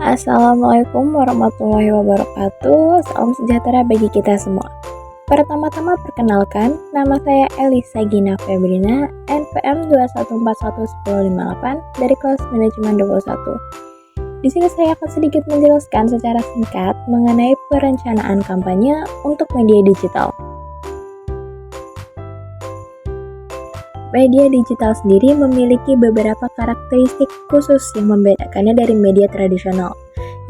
Assalamualaikum warahmatullahi wabarakatuh. Salam sejahtera bagi kita semua. Pertama-tama perkenalkan, nama saya Elisa Gina Febrina, NPM 2141158 dari kelas manajemen 21. Di sini saya akan sedikit menjelaskan secara singkat mengenai perencanaan kampanye untuk media digital. Media digital sendiri memiliki beberapa karakteristik khusus yang membedakannya dari media tradisional,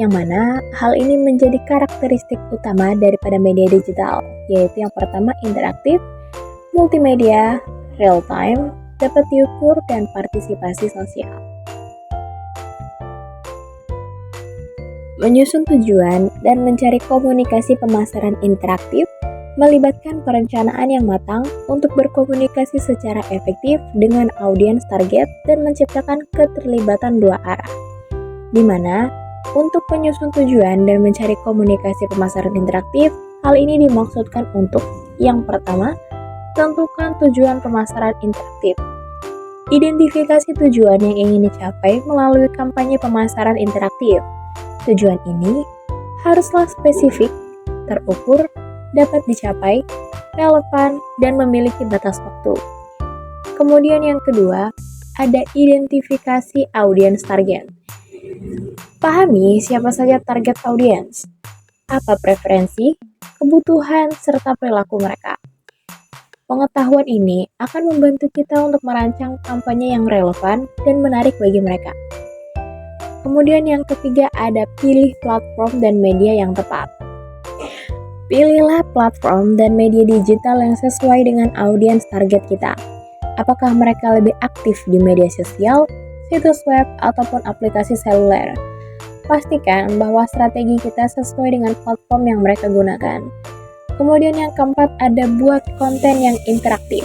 yang mana hal ini menjadi karakteristik utama daripada media digital, yaitu yang pertama interaktif, multimedia, real time, dapat diukur, dan partisipasi sosial. Menyusun tujuan dan mencari komunikasi pemasaran interaktif melibatkan perencanaan yang matang untuk berkomunikasi secara efektif dengan audiens target dan menciptakan keterlibatan dua arah. Di mana, untuk menyusun tujuan dan mencari komunikasi pemasaran interaktif, hal ini dimaksudkan untuk yang pertama, tentukan tujuan pemasaran interaktif. Identifikasi tujuan yang ingin dicapai melalui kampanye pemasaran interaktif. Tujuan ini haruslah spesifik, terukur, dapat dicapai, relevan, dan memiliki batas waktu. Kemudian yang kedua, ada identifikasi audiens target. Pahami siapa saja target audiens, apa preferensi, kebutuhan, serta perilaku mereka. Pengetahuan ini akan membantu kita untuk merancang kampanye yang relevan dan menarik bagi mereka. Kemudian yang ketiga, ada pilih platform dan media yang tepat. Pilihlah platform dan media digital yang sesuai dengan audiens target kita. Apakah mereka lebih aktif di media sosial, situs web, ataupun aplikasi seluler? Pastikan bahwa strategi kita sesuai dengan platform yang mereka gunakan. Kemudian yang keempat, ada buat konten yang interaktif,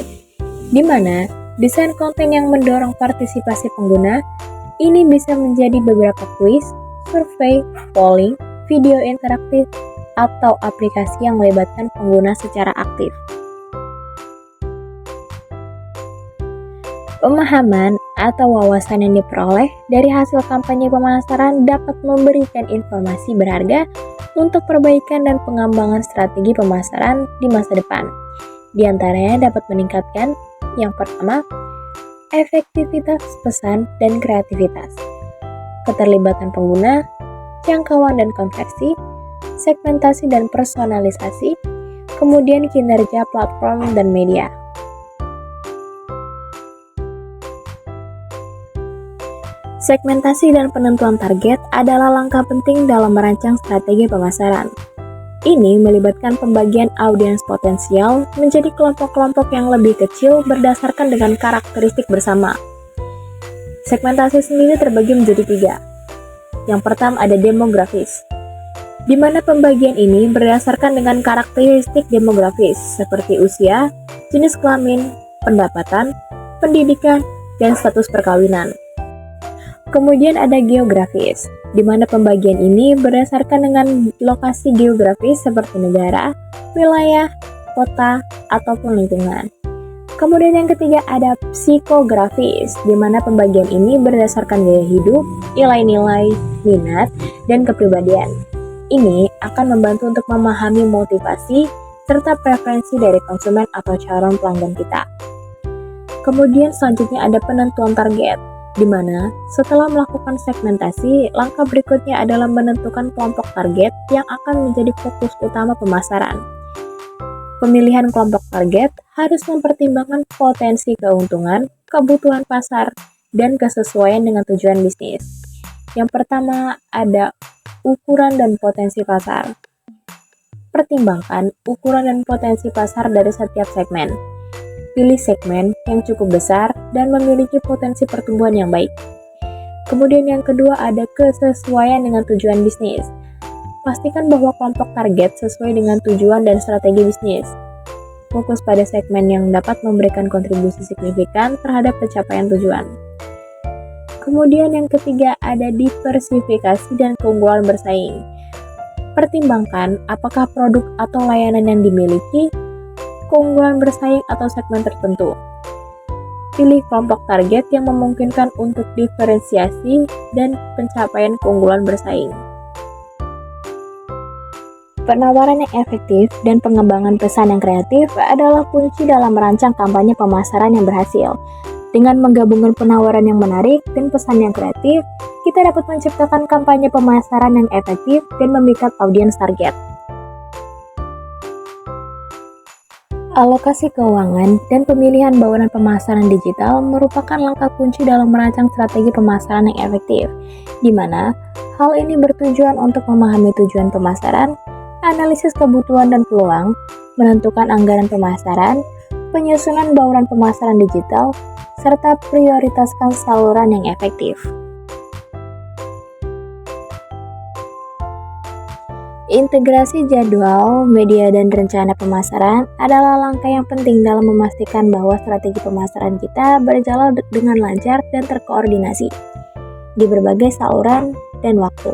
di mana desain konten yang mendorong partisipasi pengguna. Ini bisa menjadi beberapa kuis, survei, polling, video interaktif, atau aplikasi yang melibatkan pengguna secara aktif. Pemahaman atau wawasan yang diperoleh dari hasil kampanye pemasaran dapat memberikan informasi berharga untuk perbaikan dan pengembangan strategi pemasaran di masa depan. Di antaranya dapat meningkatkan yang pertama, efektivitas pesan dan kreativitas, keterlibatan pengguna, jangkauan dan konversi, segmentasi dan personalisasi, kemudian kinerja platform dan media. Segmentasi dan penentuan target adalah langkah penting dalam merancang strategi pemasaran. Ini melibatkan pembagian audiens potensial menjadi kelompok-kelompok yang lebih kecil berdasarkan dengan karakteristik bersama. Segmentasi sendiri terbagi menjadi 3. Yang pertama ada demografis, di mana pembagian ini berdasarkan dengan karakteristik demografis seperti usia, jenis kelamin, pendapatan, pendidikan, dan status perkawinan. Kemudian ada geografis, di mana pembagian ini berdasarkan dengan lokasi geografis seperti negara, wilayah, kota, ataupun lingkungan. Kemudian yang ketiga ada psikografis, di mana pembagian ini berdasarkan gaya hidup, nilai-nilai, minat, dan kepribadian. Ini akan membantu untuk memahami motivasi serta preferensi dari konsumen atau calon pelanggan kita. Kemudian selanjutnya ada penentuan target, di mana setelah melakukan segmentasi, langkah berikutnya adalah menentukan kelompok target yang akan menjadi fokus utama pemasaran. Pemilihan kelompok target harus mempertimbangkan potensi keuntungan, kebutuhan pasar, dan kesesuaian dengan tujuan bisnis. Yang pertama ada ukuran dan potensi pasar. Pertimbangkan ukuran dan potensi pasar dari setiap segmen. Pilih segmen yang cukup besar dan memiliki potensi pertumbuhan yang baik. Kemudian yang kedua ada kesesuaian dengan tujuan bisnis. Pastikan bahwa kelompok target sesuai dengan tujuan dan strategi bisnis. Fokus pada segmen yang dapat memberikan kontribusi signifikan terhadap pencapaian tujuan. Kemudian yang ketiga ada diversifikasi dan keunggulan bersaing. Pertimbangkan apakah produk atau layanan yang dimiliki keunggulan bersaing atau segmen tertentu. Pilih kelompok target yang memungkinkan untuk diferensiasi dan pencapaian keunggulan bersaing. Penawaran yang efektif dan pengembangan pesan yang kreatif adalah kunci dalam merancang kampanye pemasaran yang berhasil. Dengan menggabungkan penawaran yang menarik dan pesan yang kreatif, kita dapat menciptakan kampanye pemasaran yang efektif dan memikat audiens target. Alokasi keuangan dan pemilihan bauran pemasaran digital merupakan langkah kunci dalam merancang strategi pemasaran yang efektif, di mana hal ini bertujuan untuk memahami tujuan pemasaran, analisis kebutuhan dan peluang, menentukan anggaran pemasaran, penyusunan bauran pemasaran digital, serta prioritaskan saluran yang efektif. Integrasi jadwal, media, dan rencana pemasaran adalah langkah yang penting dalam memastikan bahwa strategi pemasaran kita berjalan dengan lancar dan terkoordinasi di berbagai saluran dan waktu.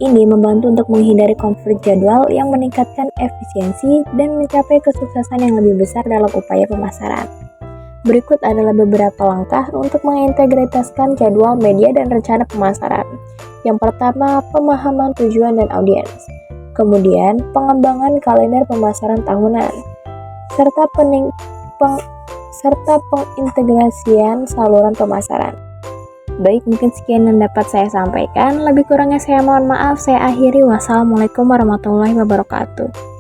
Ini membantu untuk menghindari konflik jadwal yang meningkatkan efisiensi dan mencapai kesuksesan yang lebih besar dalam upaya pemasaran. Berikut adalah beberapa langkah untuk mengintegrasikan jadwal, media, dan rencana pemasaran. Yang pertama, pemahaman tujuan dan audiens. Kemudian, pengembangan kalender pemasaran tahunan, serta pengintegrasian saluran pemasaran. Baik, mungkin sekian yang dapat saya sampaikan. Lebih kurangnya saya mohon maaf. Saya akhiri. Wassalamualaikum warahmatullahi wabarakatuh.